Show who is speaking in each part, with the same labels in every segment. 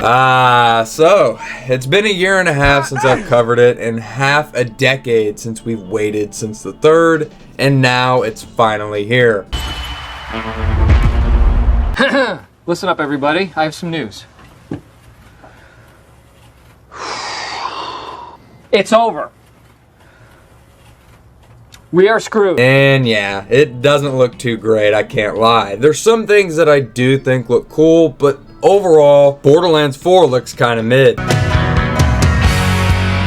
Speaker 1: So it's been a year and a half since I've covered it, and half a decade since we've waited since the third, and now it's finally here.
Speaker 2: Listen up, everybody. I have some news. It's over. We are screwed.
Speaker 1: And yeah, it doesn't look too great, I can't lie. There's some things that I do think look cool, but overall, Borderlands 4 looks kind of mid.
Speaker 3: Knock,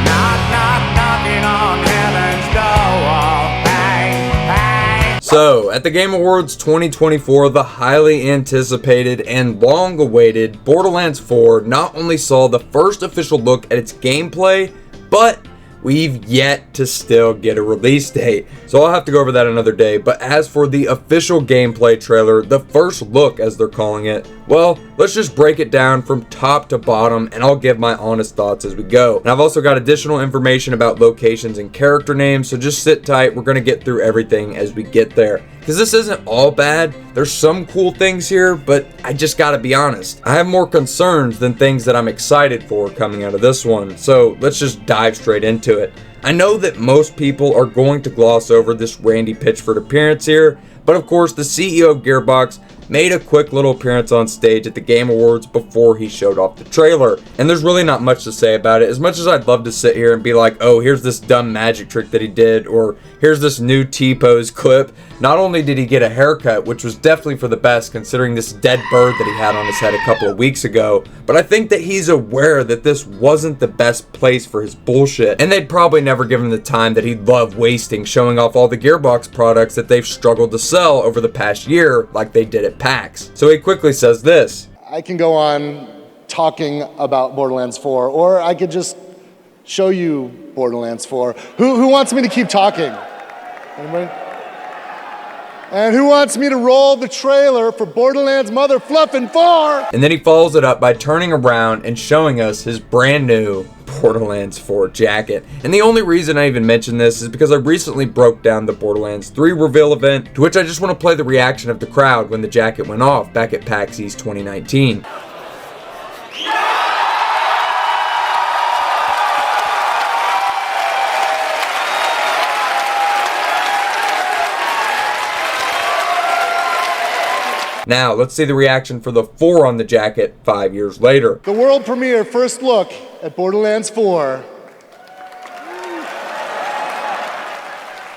Speaker 3: knock, knocking on heaven's door. Bang, bang.
Speaker 1: So, at the Game Awards 2024, the highly anticipated and long-awaited Borderlands 4 not only saw the first official look at its gameplay, but we've yet to still get a release date. So I'll have to go over that another day. But as for the official gameplay trailer, the first look as they're calling it, well, let's just break it down from top to bottom and I'll give my honest thoughts as we go. And I've also got additional information about locations and character names, so just sit tight. We're going to get through everything as we get there. Because this isn't all bad. There's some cool things here, but I just gotta be honest. I have more concerns than things that I'm excited for coming out of this one. So let's just dive straight into it. I know that most people are going to gloss over this Randy Pitchford appearance here, but of course the CEO of Gearbox made a quick little appearance on stage at the Game Awards before he showed off the trailer. And there's really not much to say about it. As much as I'd love to sit here and be like, oh, here's this dumb magic trick that he did, or here's this new T-pose clip. Not only did he get a haircut, which was definitely for the best considering this dead bird that he had on his head a couple of weeks ago, but I think that he's aware that this wasn't the best place for his bullshit. And they'd probably never give him the time that he'd love wasting showing off all the Gearbox products that they've struggled to sell over the past year like they did at PAX. So he quickly says this.
Speaker 4: I can go on talking about Borderlands 4, or I could just show you Borderlands 4. Who wants me to keep talking? Anybody? And who wants me to roll the trailer for Borderlands Mother Fluffin' 4?
Speaker 1: And then he follows it up by turning around and showing us his brand new Borderlands 4 jacket. And the only reason I even mention this is because I recently broke down the Borderlands 3 reveal event, to which I just want to play the reaction of the crowd when the jacket went off back at PAX East 2019. Now, let's see the reaction for the 4 on the jacket 5 years later.
Speaker 4: The world premiere first look at Borderlands 4.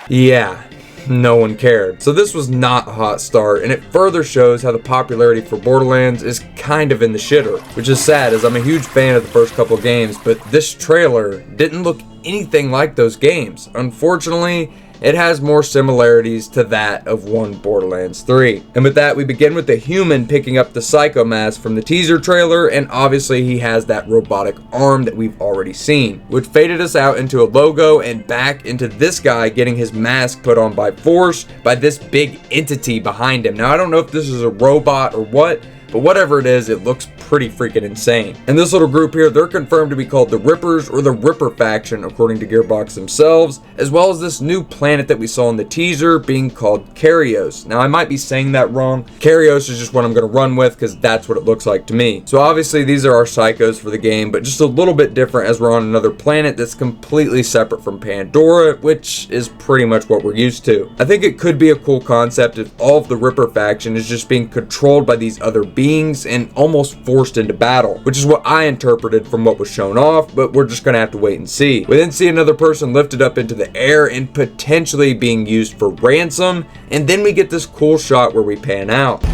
Speaker 1: Yeah, no one cared. So this was not a hot start, and it further shows how the popularity for Borderlands is kind of in the shitter, which is sad as I'm a huge fan of the first couple of games, but this trailer didn't look anything like those games. Unfortunately, it has more similarities to that of one Borderlands 3. And with that, we begin with the human picking up the psycho mask from the teaser trailer, and obviously he has that robotic arm that we've already seen, which faded us out into a logo and back into this guy getting his mask put on by force by this big entity behind him. Now, I don't know if this is a robot or what, but whatever it is, it looks pretty freaking insane. And this little group here, they're confirmed to be called the Rippers, or the Ripper faction according to Gearbox themselves, as well as this new planet that we saw in the teaser being called Karios. Now I might be saying that wrong. Karios is just what I'm going to run with because that's what it looks like to me. So obviously these are our psychos for the game, but just a little bit different as we're on another planet that's completely separate from Pandora, which is pretty much what we're used to. I think it could be a cool concept if all of the Ripper faction is just being controlled by these other beings and almost forced into battle, which is what I interpreted from what was shown off, but we're just gonna have to wait and see. We then see another person lifted up into the air and potentially being used for ransom, and then we get this cool shot where we pan out.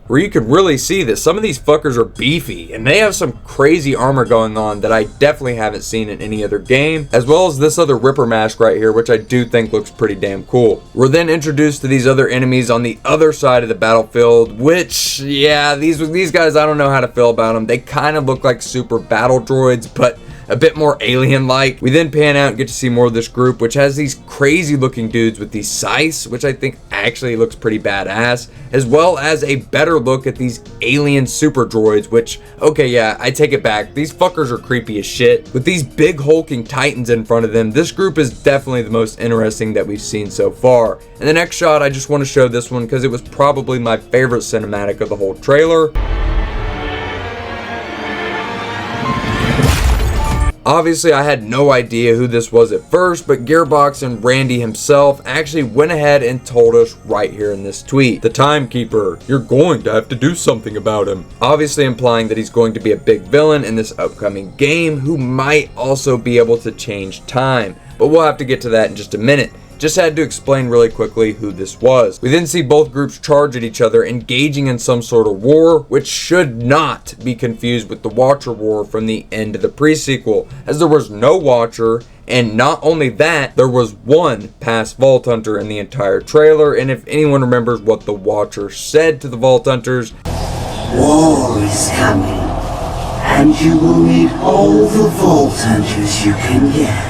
Speaker 1: Where you can really see that some of these fuckers are beefy, and they have some crazy armor going on that I definitely haven't seen in any other game, as well as this other Ripper mask right here, which I do think looks pretty damn cool. We're then introduced to these other enemies on the other side of the battlefield, which, yeah, these guys, I don't know how to feel about them. They kind of look like super battle droids, but a bit more alien-like. We then pan out and get to see more of this group, which has these crazy looking dudes with these scythes, which I think actually looks pretty badass, as well as a better look at these alien super droids, which, okay, yeah, I take it back, these fuckers are creepy as shit. With these big hulking titans in front of them, this group is definitely the most interesting that we've seen so far. And the next shot, I just want to show this one because it was probably my favorite cinematic of the whole trailer. Obviously, I had no idea who this was at first, but Gearbox and Randy himself actually went ahead and told us right here in this tweet. The timekeeper, you're going to have to do something about him. Obviously implying that he's going to be a big villain in this upcoming game who might also be able to change time. But we'll have to get to that in just a minute. Just had to explain really quickly who this was. We then see both groups charge at each other, engaging in some sort of war, which should not be confused with the Watcher War from the end of the pre-sequel, as there was no Watcher, and not only that, there was one past Vault Hunter in the entire trailer, and if anyone remembers what the Watcher said to the Vault Hunters,
Speaker 5: "War is coming, and you will need all the Vault Hunters you can get."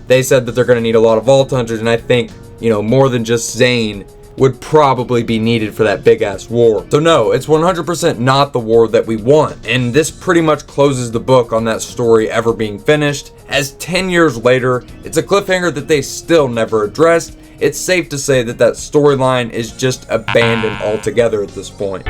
Speaker 1: They said that they're going to need a lot of Vault Hunters, and I think, more than just Zane would probably be needed for that big ass war. So no, it's 100% not the war that we want, and this pretty much closes the book on that story ever being finished, as 10 years later, it's a cliffhanger that they still never addressed. It's safe to say that that storyline is just abandoned altogether at this point.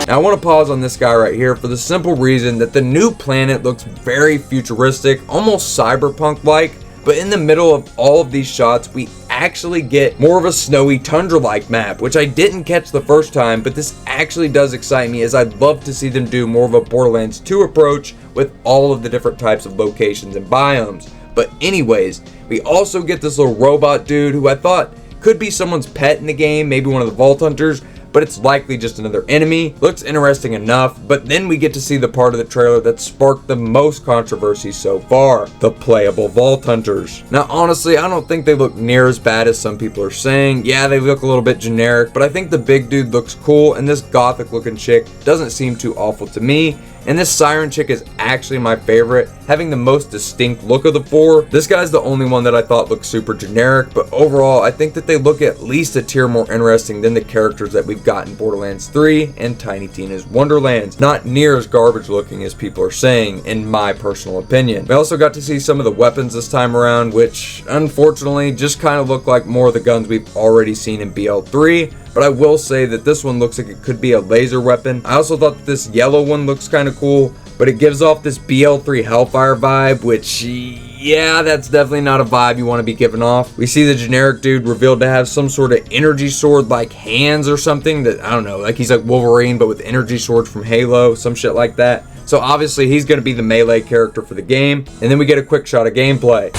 Speaker 1: Now I want to pause on this guy right here for the simple reason that the new planet looks very futuristic, almost cyberpunk-like, but in the middle of all of these shots, we actually get more of a snowy tundra-like map, which I didn't catch the first time, but this actually does excite me, as I'd love to see them do more of a Borderlands 2 approach with all of the different types of locations and biomes. But anyways, we also get this little robot dude who I thought could be someone's pet in the game, maybe one of the Vault Hunters, but it's likely just another enemy. Looks interesting enough, but then we get to see the part of the trailer that sparked the most controversy so far, the playable Vault Hunters. Now honestly, I don't think they look near as bad as some people are saying. Yeah, they look a little bit generic, but I think the big dude looks cool, and this gothic looking chick doesn't seem too awful to me. And this siren chick is actually my favorite, having the most distinct look of the four. This guy's the only one that I thought looked super generic, but overall I think that they look at least a tier more interesting than the characters that we've got in Borderlands 3 and Tiny Tina's Wonderlands. Not near as garbage looking as people are saying, in my personal opinion. We also got to see some of the weapons this time around, which unfortunately just kind of look like more of the guns we've already seen in BL3. But I will say that this one looks like it could be a laser weapon. I also thought that this yellow one looks kind of cool, but it gives off this BL3 Hellfire vibe, which, yeah, that's definitely not a vibe you want to be giving off. We see the generic dude revealed to have some sort of energy sword like hands or something that, I don't know, like he's like Wolverine but with energy swords from Halo, some shit like that. So obviously he's going to be the melee character for the game, and then we get a quick shot of gameplay.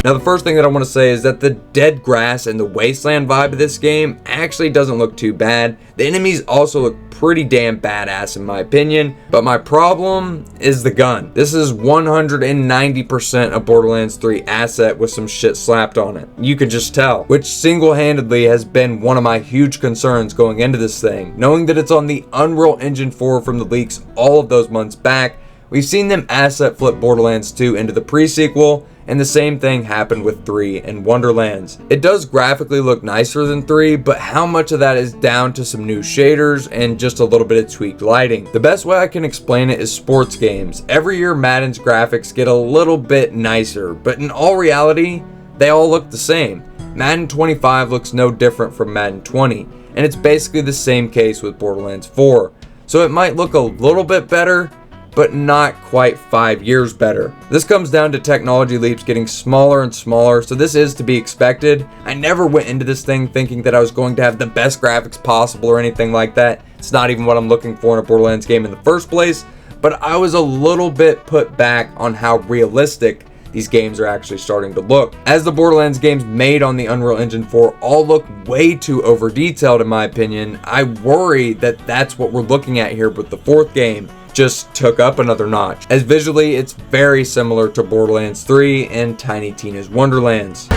Speaker 1: Now the first thing that I want to say is that the dead grass and the wasteland vibe of this game actually doesn't look too bad. The enemies also look pretty damn badass in my opinion, but my problem is the gun. This is 190% a Borderlands 3 asset with some shit slapped on it. You can just tell, which single-handedly has been one of my huge concerns going into this thing. Knowing that it's on the Unreal Engine 4 from the leaks all of those months back, we've seen them asset flip Borderlands 2 into the pre-sequel, and the same thing happened with 3 and Wonderlands. It does graphically look nicer than 3, but how much of that is down to some new shaders and just a little bit of tweaked lighting? The best way I can explain it is sports games. Every year Madden's graphics get a little bit nicer, but in all reality, they all look the same. Madden 25 looks no different from Madden 20, and it's basically the same case with Borderlands 4. So it might look a little bit better, but not quite 5 years better. This comes down to technology leaps getting smaller and smaller, so this is to be expected. I never went into this thing thinking that I was going to have the best graphics possible or anything like that. It's not even what I'm looking for in a Borderlands game in the first place, but I was a little bit put back on how realistic these games are actually starting to look, as the Borderlands games made on the Unreal Engine 4 all look way too over detailed in my opinion. I worry that that's what we're looking at here with the fourth game, just took up another notch, as visually it's very similar to Borderlands 3 and Tiny Tina's Wonderlands.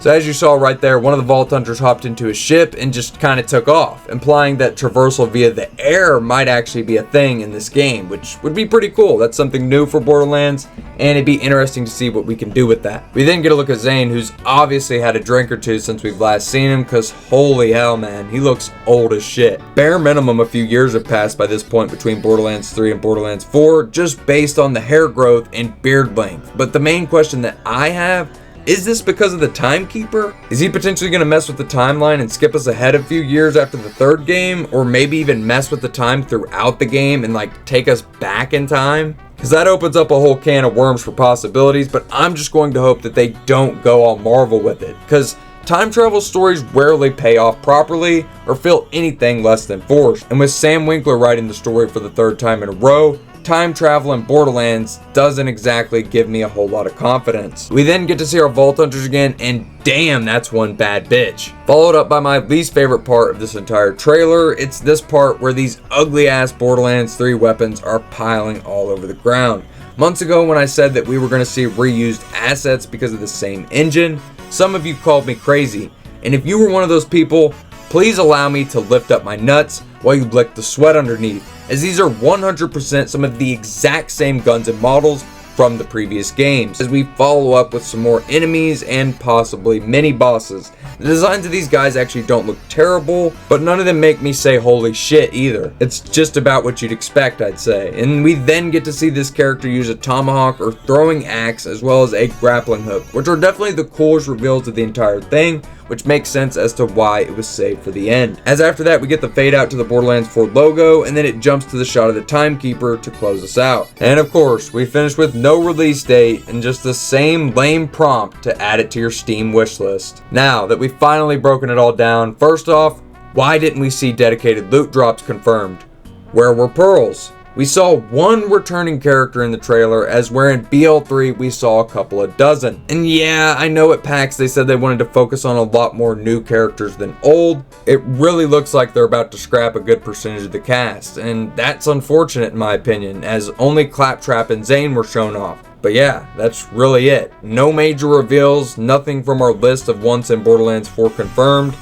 Speaker 1: So as you saw right there, one of the Vault Hunters hopped into his ship and just kind of took off, implying that traversal via the air might actually be a thing in this game, which would be pretty cool. That's something new for Borderlands, and it'd be interesting to see what we can do with that. We then get a look at Zane, who's obviously had a drink or two since we've last seen him, because holy hell, man, he looks old as shit. Bare minimum, a few years have passed by this point between Borderlands 3 and Borderlands 4, just based on the hair growth and beard length. But the main question that I have, is this because of the timekeeper? Is he potentially going to mess with the timeline and skip us ahead a few years after the third game? Or maybe even mess with the time throughout the game and like take us back in time? Because that opens up a whole can of worms for possibilities, but I'm just going to hope that they don't go all Marvel with it. Because time travel stories rarely pay off properly or feel anything less than forced. And with Sam Winkler writing the story for the third time in a row, time travel in Borderlands doesn't exactly give me a whole lot of confidence. We then get to see our Vault Hunters again, and damn, that's one bad bitch. Followed up by my least favorite part of this entire trailer. It's this part where these ugly ass Borderlands 3 weapons are piling all over the ground. Months ago when I said that we were going to see reused assets because of the same engine, some of you called me crazy. And if you were one of those people, please allow me to lift up my nuts while you lick the sweat underneath, as these are 100% some of the exact same guns and models from the previous games, as we follow up with some more enemies and possibly mini bosses. The designs of these guys actually don't look terrible, but none of them make me say holy shit either. It's just about what you'd expect, I'd say. And we then get to see this character use a tomahawk or throwing axe as well as a grappling hook, which are definitely the coolest reveals of the entire thing, which makes sense as to why it was saved for the end. As after that, we get the fade out to the Borderlands 4 logo, and then it jumps to the shot of the timekeeper to close us out. And of course, we finish with no release date and just the same lame prompt to add it to your Steam wishlist. Now that we've finally broken it all down, first off, why didn't we see dedicated loot drops confirmed? Where were pearls? We saw one returning character in the trailer, as where in BL3 we saw a couple of dozen. And yeah, I know at PAX they said they wanted to focus on a lot more new characters than old. It really looks like they're about to scrap a good percentage of the cast, and that's unfortunate in my opinion, as only Claptrap and Zane were shown off. But yeah, that's really it. No major reveals, nothing from our list of once in Borderlands 4 confirmed.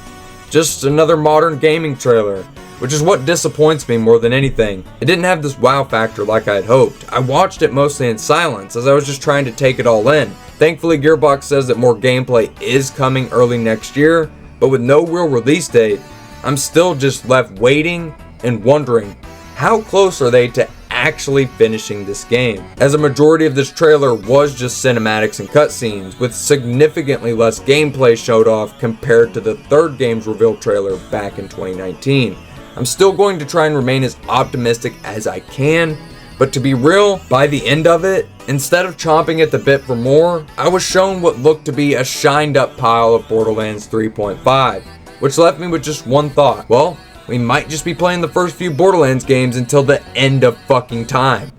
Speaker 1: Just another modern gaming trailer, which is what disappoints me more than anything. It didn't have this wow factor like I had hoped. I watched it mostly in silence as I was just trying to take it all in. Thankfully, Gearbox says that more gameplay is coming early next year, but with no real release date, I'm still just left waiting and wondering, how close are they to actually finishing this game? As a majority of this trailer was just cinematics and cutscenes, with significantly less gameplay showed off compared to the third game's reveal trailer back in 2019. I'm still going to try and remain as optimistic as I can, but to be real, by the end of it, instead of chomping at the bit for more, I was shown what looked to be a shined up pile of Borderlands 3.5, which left me with just one thought. Well, we might just be playing the first few Borderlands games until the end of fucking time.